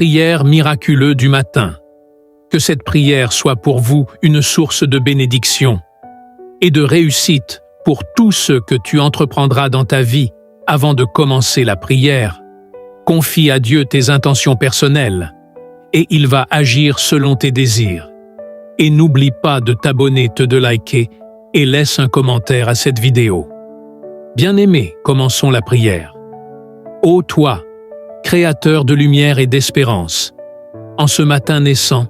prière miraculeuse du matin. Que cette prière soit pour vous une source de bénédiction et de réussite pour tout ce que tu entreprendras dans ta vie avant de commencer la prière. Confie à Dieu tes intentions personnelles et il va agir selon tes désirs. Et n'oublie pas de t'abonner, de liker et laisse un commentaire à cette vidéo. Bien-aimé, commençons la prière. Ô toi, Créateur de lumière et d'espérance, en ce matin naissant,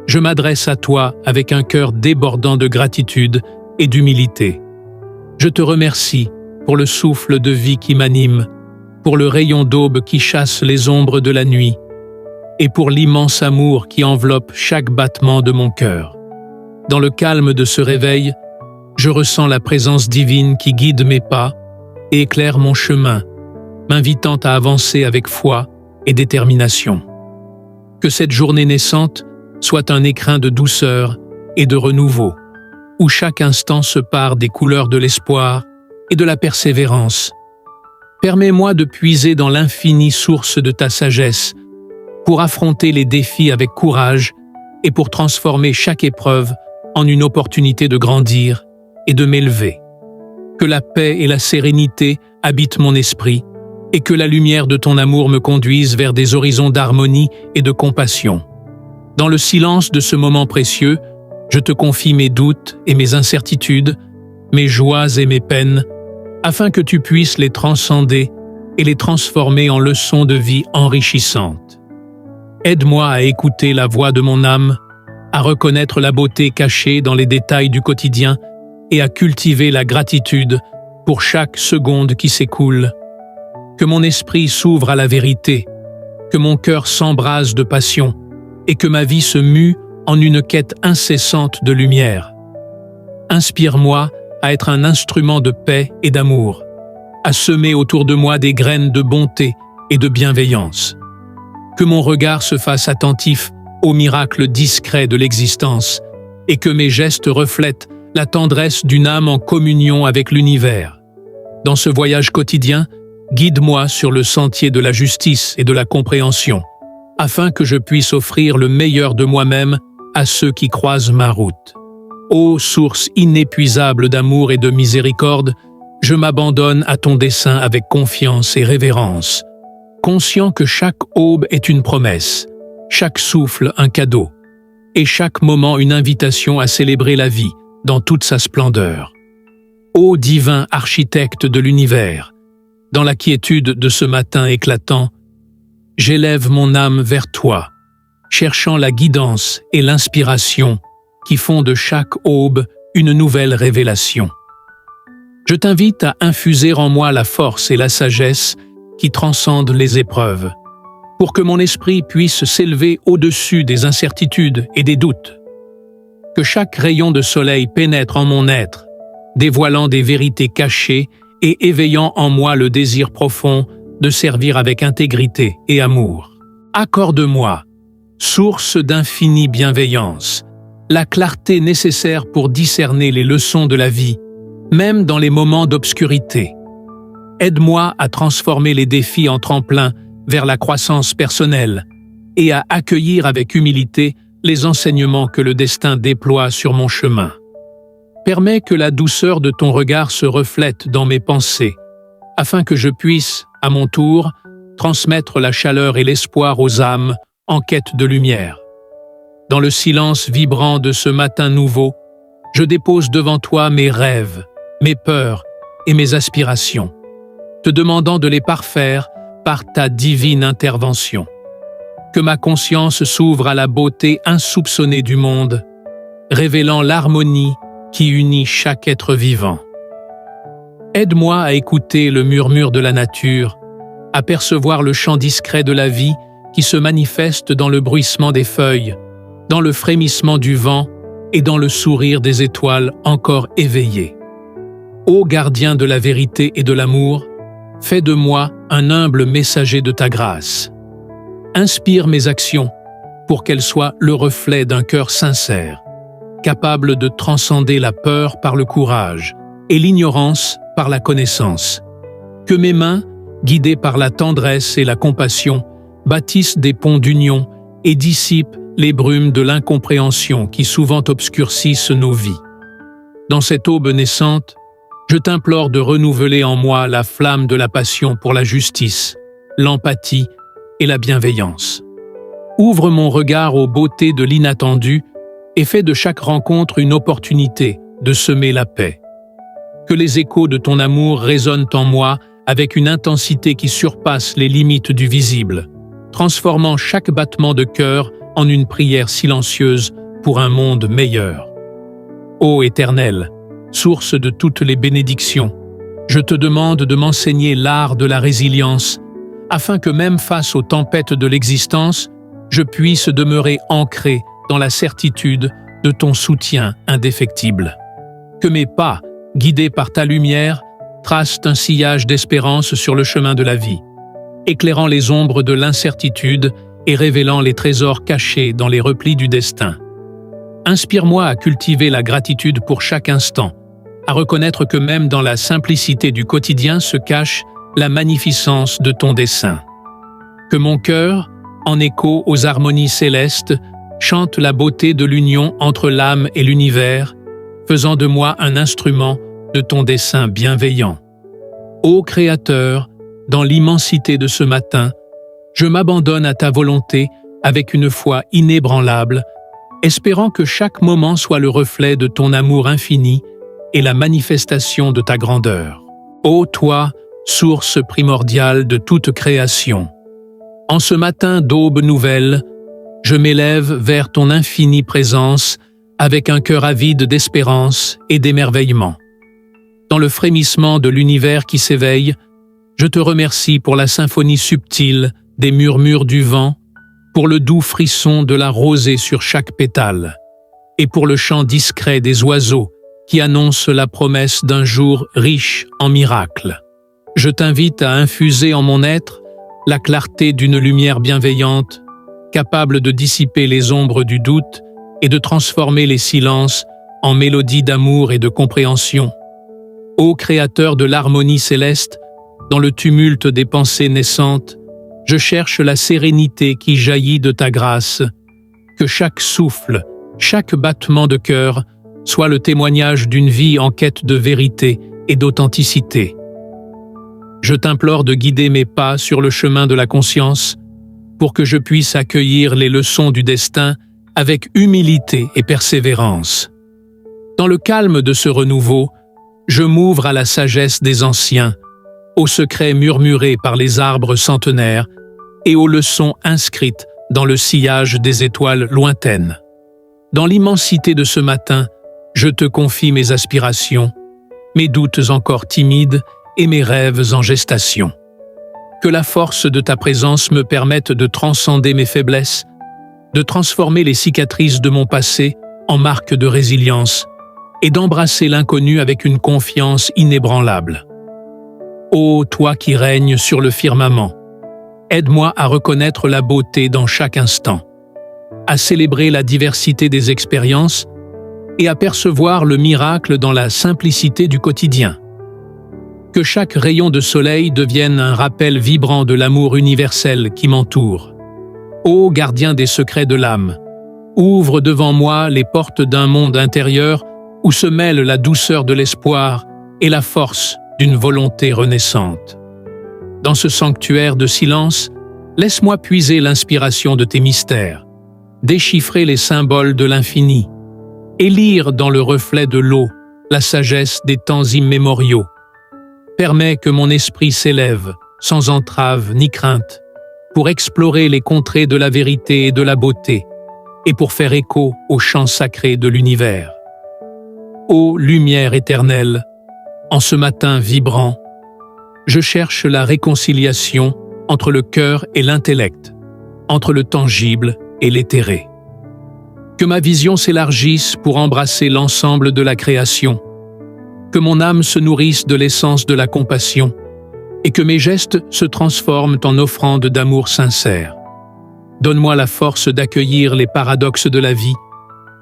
je m'adresse à toi avec un cœur débordant de gratitude et d'humilité. Je te remercie pour le souffle de vie qui m'anime, pour le rayon d'aube qui chasse les ombres de la nuit, et pour l'immense amour qui enveloppe chaque battement de mon cœur. Dans le calme de ce réveil, je ressens la présence divine qui guide mes pas et éclaire mon chemin, m'invitant à avancer avec foi et détermination. Que cette journée naissante soit un écrin de douceur et de renouveau, où chaque instant se pare des couleurs de l'espoir et de la persévérance. Permets-moi de puiser dans l'infinie source de ta sagesse pour affronter les défis avec courage et pour transformer chaque épreuve en une opportunité de grandir et de m'élever. Que la paix et la sérénité habitent mon esprit et que la lumière de ton amour me conduise vers des horizons d'harmonie et de compassion. Dans le silence de ce moment précieux, je te confie mes doutes et mes incertitudes, mes joies et mes peines, afin que tu puisses les transcender et les transformer en leçons de vie enrichissantes. Aide-moi à écouter la voix de mon âme, à reconnaître la beauté cachée dans les détails du quotidien et à cultiver la gratitude pour chaque seconde qui s'écoule. Que mon esprit s'ouvre à la vérité, que mon cœur s'embrase de passion et que ma vie se mue en une quête incessante de lumière. Inspire-moi à être un instrument de paix et d'amour, à semer autour de moi des graines de bonté et de bienveillance. Que mon regard se fasse attentif aux miracles discrets de l'existence et que mes gestes reflètent la tendresse d'une âme en communion avec l'univers. Dans ce voyage quotidien, guide-moi sur le sentier de la justice et de la compréhension, afin que je puisse offrir le meilleur de moi-même à ceux qui croisent ma route. Ô source inépuisable d'amour et de miséricorde, je m'abandonne à ton dessein avec confiance et révérence, conscient que chaque aube est une promesse, chaque souffle un cadeau, et chaque moment une invitation à célébrer la vie dans toute sa splendeur. Ô divin architecte de l'univers, dans la quiétude de ce matin éclatant, j'élève mon âme vers toi, cherchant la guidance et l'inspiration qui font de chaque aube une nouvelle révélation. Je t'invite à infuser en moi la force et la sagesse qui transcendent les épreuves, pour que mon esprit puisse s'élever au-dessus des incertitudes et des doutes. Que chaque rayon de soleil pénètre en mon être, dévoilant des vérités cachées et éveillant en moi le désir profond de servir avec intégrité et amour. Accorde-moi, source d'infinie bienveillance, la clarté nécessaire pour discerner les leçons de la vie, même dans les moments d'obscurité. Aide-moi à transformer les défis en tremplin vers la croissance personnelle et à accueillir avec humilité les enseignements que le destin déploie sur mon chemin. Permets que la douceur de ton regard se reflète dans mes pensées, afin que je puisse, à mon tour, transmettre la chaleur et l'espoir aux âmes en quête de lumière. Dans le silence vibrant de ce matin nouveau, je dépose devant toi mes rêves, mes peurs et mes aspirations, te demandant de les parfaire par ta divine intervention. Que ma conscience s'ouvre à la beauté insoupçonnée du monde, révélant l'harmonie qui unit chaque être vivant. Aide-moi à écouter le murmure de la nature, à percevoir le chant discret de la vie qui se manifeste dans le bruissement des feuilles, dans le frémissement du vent et dans le sourire des étoiles encore éveillées. Ô gardien de la vérité et de l'amour, fais de moi un humble messager de ta grâce. Inspire mes actions pour qu'elles soient le reflet d'un cœur sincère, capable de transcender la peur par le courage et l'ignorance par la connaissance. Que mes mains, guidées par la tendresse et la compassion, bâtissent des ponts d'union et dissipent les brumes de l'incompréhension qui souvent obscurcissent nos vies. Dans cette aube naissante, je t'implore de renouveler en moi la flamme de la passion pour la justice, l'empathie et la bienveillance. Ouvre mon regard aux beautés de l'inattendu et fais de chaque rencontre une opportunité de semer la paix. Que les échos de ton amour résonnent en moi avec une intensité qui surpasse les limites du visible, transformant chaque battement de cœur en une prière silencieuse pour un monde meilleur. Ô Éternel, source de toutes les bénédictions, je te demande de m'enseigner l'art de la résilience, afin que même face aux tempêtes de l'existence, je puisse demeurer ancré dans la certitude de ton soutien indéfectible. Que mes pas, guidés par ta lumière, tracent un sillage d'espérance sur le chemin de la vie, éclairant les ombres de l'incertitude et révélant les trésors cachés dans les replis du destin. Inspire-moi à cultiver la gratitude pour chaque instant, à reconnaître que même dans la simplicité du quotidien se cache la magnificence de ton dessein. Que mon cœur, en écho aux harmonies célestes, chante la beauté de l'union entre l'âme et l'univers, faisant de moi un instrument de ton dessein bienveillant. Ô Créateur, dans l'immensité de ce matin, je m'abandonne à ta volonté avec une foi inébranlable, espérant que chaque moment soit le reflet de ton amour infini et la manifestation de ta grandeur. Ô toi, source primordiale de toute création, en ce matin d'aube nouvelle, je m'élève vers ton infinie présence avec un cœur avide d'espérance et d'émerveillement. Dans le frémissement de l'univers qui s'éveille, je te remercie pour la symphonie subtile des murmures du vent, pour le doux frisson de la rosée sur chaque pétale, et pour le chant discret des oiseaux qui annonce la promesse d'un jour riche en miracles. Je t'invite à infuser en mon être la clarté d'une lumière bienveillante, capable de dissiper les ombres du doute et de transformer les silences en mélodies d'amour et de compréhension. Ô Créateur de l'harmonie céleste, dans le tumulte des pensées naissantes, je cherche la sérénité qui jaillit de ta grâce. Que chaque souffle, chaque battement de cœur soit le témoignage d'une vie en quête de vérité et d'authenticité. Je t'implore de guider mes pas sur le chemin de la conscience pour que je puisse accueillir les leçons du destin avec humilité et persévérance. Dans le calme de ce renouveau, je m'ouvre à la sagesse des anciens, aux secrets murmurés par les arbres centenaires et aux leçons inscrites dans le sillage des étoiles lointaines. Dans l'immensité de ce matin, je te confie mes aspirations, mes doutes encore timides et mes rêves en gestation. Que la force de ta présence me permette de transcender mes faiblesses, de transformer les cicatrices de mon passé en marques de résilience et d'embrasser l'inconnu avec une confiance inébranlable. Ô toi qui règnes sur le firmament, aide-moi à reconnaître la beauté dans chaque instant, à célébrer la diversité des expériences et à percevoir le miracle dans la simplicité du quotidien. Que chaque rayon de soleil devienne un rappel vibrant de l'amour universel qui m'entoure. Ô gardien des secrets de l'âme, ouvre devant moi les portes d'un monde intérieur où se mêlent la douceur de l'espoir et la force d'une volonté renaissante. Dans ce sanctuaire de silence, laisse-moi puiser l'inspiration de tes mystères, déchiffrer les symboles de l'infini, et lire dans le reflet de l'eau la sagesse des temps immémoriaux. Permets que mon esprit s'élève, sans entrave ni crainte, pour explorer les contrées de la vérité et de la beauté, et pour faire écho aux chants sacrés de l'univers. Ô lumière éternelle, en ce matin vibrant, je cherche la réconciliation entre le cœur et l'intellect, entre le tangible et l'éthéré. Que ma vision s'élargisse pour embrasser l'ensemble de la création, que mon âme se nourrisse de l'essence de la compassion et que mes gestes se transforment en offrandes d'amour sincère. Donne-moi la force d'accueillir les paradoxes de la vie,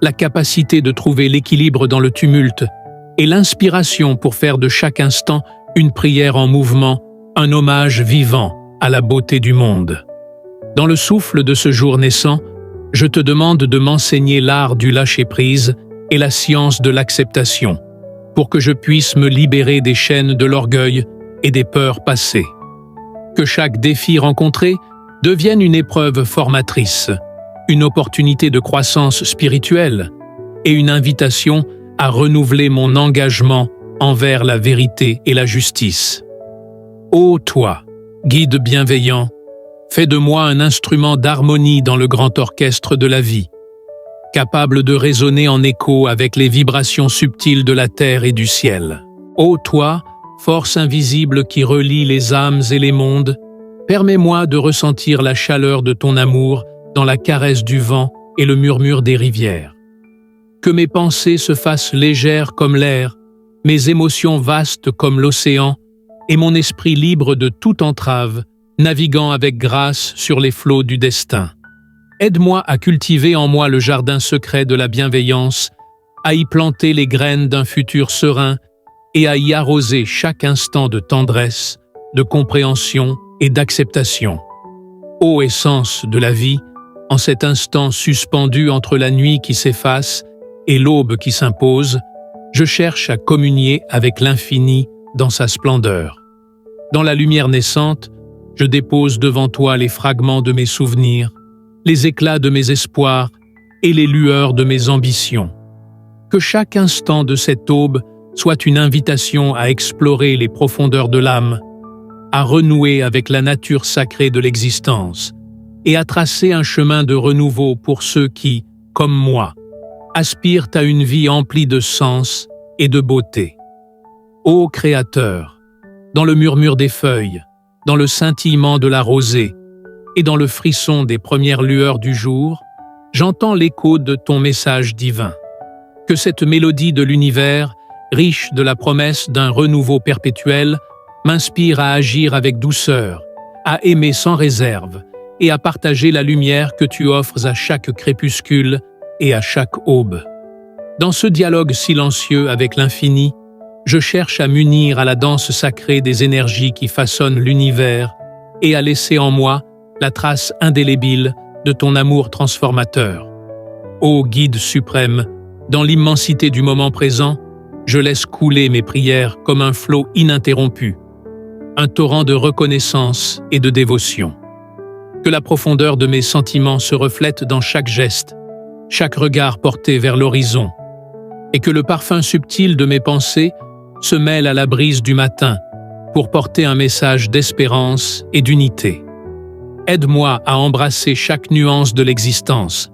la capacité de trouver l'équilibre dans le tumulte et l'inspiration pour faire de chaque instant une prière en mouvement, un hommage vivant à la beauté du monde. Dans le souffle de ce jour naissant, je te demande de m'enseigner l'art du lâcher-prise et la science de l'acceptation, pour que je puisse me libérer des chaînes de l'orgueil et des peurs passées. Que chaque défi rencontré devienne une épreuve formatrice, une opportunité de croissance spirituelle et une invitation à renouveler mon engagement envers la vérité et la justice. Ô toi, guide bienveillant, fais de moi un instrument d'harmonie dans le grand orchestre de la vie, capable de résonner en écho avec les vibrations subtiles de la terre et du ciel. Ô toi, force invisible qui relie les âmes et les mondes, permets-moi de ressentir la chaleur de ton amour dans la caresse du vent et le murmure des rivières. Que mes pensées se fassent légères comme l'air, mes émotions vastes comme l'océan, et mon esprit libre de toute entrave, naviguant avec grâce sur les flots du destin. Aide-moi à cultiver en moi le jardin secret de la bienveillance, à y planter les graines d'un futur serein et à y arroser chaque instant de tendresse, de compréhension et d'acceptation. Ô essence de la vie, en cet instant suspendu entre la nuit qui s'efface et l'aube qui s'impose, je cherche à communier avec l'infini dans sa splendeur. Dans la lumière naissante, je dépose devant toi les fragments de mes souvenirs, les éclats de mes espoirs et les lueurs de mes ambitions. Que chaque instant de cette aube soit une invitation à explorer les profondeurs de l'âme, à renouer avec la nature sacrée de l'existence et à tracer un chemin de renouveau pour ceux qui, comme moi, aspirent à une vie emplie de sens et de beauté. Ô Créateur, dans le murmure des feuilles, dans le scintillement de la rosée et dans le frisson des premières lueurs du jour, j'entends l'écho de ton message divin. Que cette mélodie de l'univers, riche de la promesse d'un renouveau perpétuel, m'inspire à agir avec douceur, à aimer sans réserve et à partager la lumière que tu offres à chaque crépuscule et à chaque aube. Dans ce dialogue silencieux avec l'infini, je cherche à m'unir à la danse sacrée des énergies qui façonnent l'univers et à laisser en moi la trace indélébile de ton amour transformateur. Ô Guide suprême, dans l'immensité du moment présent, je laisse couler mes prières comme un flot ininterrompu, un torrent de reconnaissance et de dévotion. Que la profondeur de mes sentiments se reflète dans chaque geste, chaque regard porté vers l'horizon, et que le parfum subtil de mes pensées se mêle à la brise du matin pour porter un message d'espérance et d'unité. Aide-moi à embrasser chaque nuance de l'existence,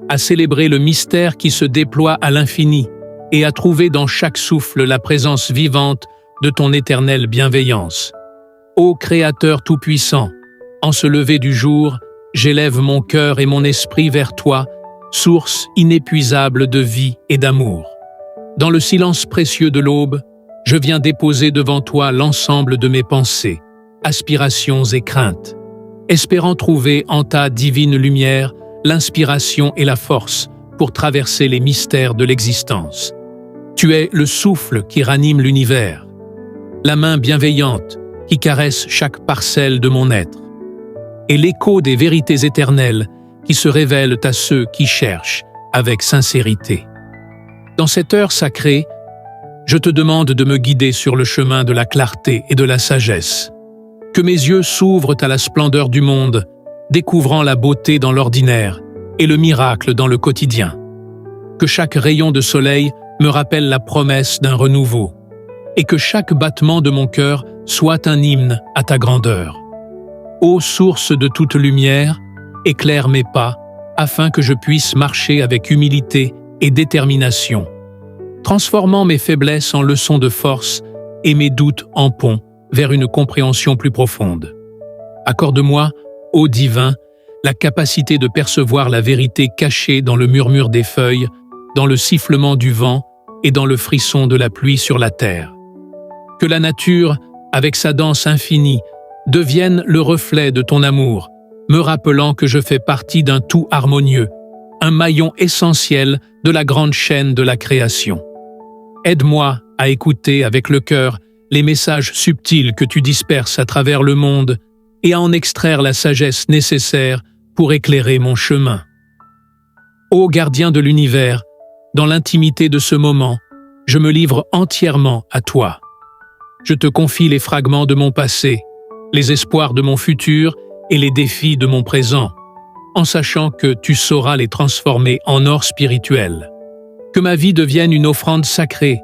à célébrer le mystère qui se déploie à l'infini et à trouver dans chaque souffle la présence vivante de ton éternelle bienveillance. Ô Créateur tout-puissant, en ce lever du jour, j'élève mon cœur et mon esprit vers toi, source inépuisable de vie et d'amour. Dans le silence précieux de l'aube, je viens déposer devant toi l'ensemble de mes pensées, aspirations et craintes, espérant trouver en ta divine lumière l'inspiration et la force pour traverser les mystères de l'existence. Tu es le souffle qui ranime l'univers, la main bienveillante qui caresse chaque parcelle de mon être, et l'écho des vérités éternelles qui se révèlent à ceux qui cherchent avec sincérité. Dans cette heure sacrée, je te demande de me guider sur le chemin de la clarté et de la sagesse. Que mes yeux s'ouvrent à la splendeur du monde, découvrant la beauté dans l'ordinaire et le miracle dans le quotidien. Que chaque rayon de soleil me rappelle la promesse d'un renouveau, et que chaque battement de mon cœur soit un hymne à ta grandeur. Ô source de toute lumière, éclaire mes pas, afin que je puisse marcher avec humilité et détermination, transformant mes faiblesses en leçons de force et mes doutes en ponts vers une compréhension plus profonde. Accorde-moi, ô divin, la capacité de percevoir la vérité cachée dans le murmure des feuilles, dans le sifflement du vent et dans le frisson de la pluie sur la terre. Que la nature, avec sa danse infinie, devienne le reflet de ton amour, me rappelant que je fais partie d'un tout harmonieux, un maillon essentiel de la grande chaîne de la création. Aide-moi à écouter avec le cœur les messages subtils que tu disperses à travers le monde et à en extraire la sagesse nécessaire pour éclairer mon chemin. Ô gardien de l'univers, dans l'intimité de ce moment, je me livre entièrement à toi. Je te confie les fragments de mon passé, les espoirs de mon futur et les défis de mon présent, en sachant que tu sauras les transformer en or spirituel. Que ma vie devienne une offrande sacrée,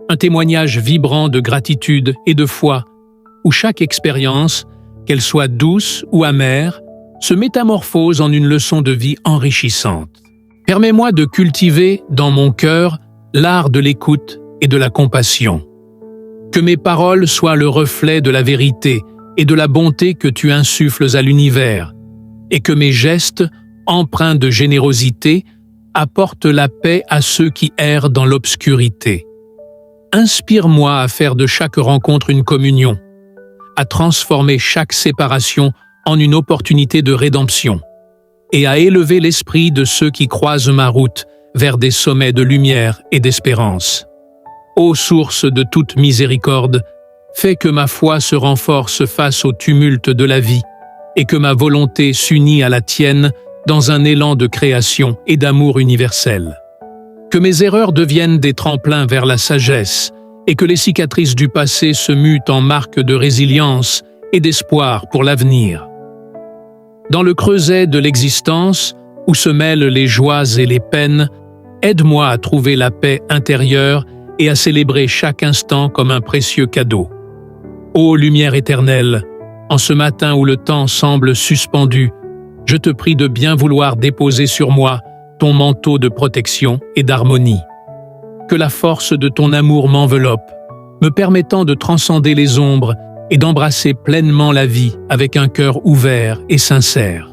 un témoignage vibrant de gratitude et de foi, où chaque expérience, qu'elle soit douce ou amère, se métamorphose en une leçon de vie enrichissante. Permets-moi de cultiver dans mon cœur l'art de l'écoute et de la compassion. Que mes paroles soient le reflet de la vérité et de la bonté que tu insuffles à l'univers, et que mes gestes, empreints de générosité, apportent la paix à ceux qui errent dans l'obscurité. Inspire-moi à faire de chaque rencontre une communion, à transformer chaque séparation en une opportunité de rédemption, et à élever l'esprit de ceux qui croisent ma route vers des sommets de lumière et d'espérance. Ô source de toute miséricorde, fais que ma foi se renforce face au tumulte de la vie et que ma volonté s'unit à la tienne dans un élan de création et d'amour universel. Que mes erreurs deviennent des tremplins vers la sagesse et que les cicatrices du passé se mutent en marques de résilience et d'espoir pour l'avenir. Dans le creuset de l'existence, où se mêlent les joies et les peines, aide-moi à trouver la paix intérieure et à célébrer chaque instant comme un précieux cadeau. Ô lumière éternelle, en ce matin où le temps semble suspendu, je te prie de bien vouloir déposer sur moi ton manteau de protection et d'harmonie. Que la force de ton amour m'enveloppe, me permettant de transcender les ombres et d'embrasser pleinement la vie avec un cœur ouvert et sincère.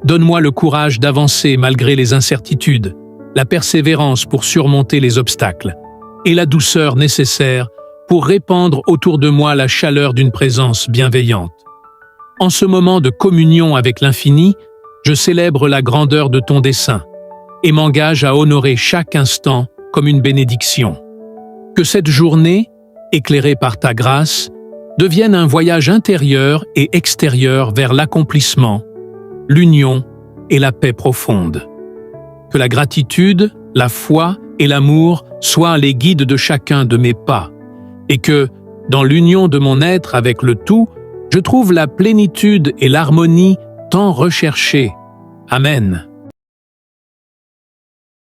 Donne-moi le courage d'avancer malgré les incertitudes, la persévérance pour surmonter les obstacles, et la douceur nécessaire pour répandre autour de moi la chaleur d'une présence bienveillante. En ce moment de communion avec l'infini, je célèbre la grandeur de ton dessein et m'engage à honorer chaque instant comme une bénédiction. Que cette journée, éclairée par ta grâce, devienne un voyage intérieur et extérieur vers l'accomplissement, l'union et la paix profonde. Que la gratitude, la foi et l'amour soient les guides de chacun de mes pas, et que, dans l'union de mon être avec le tout, je trouve la plénitude et l'harmonie tant recherchées. Amen.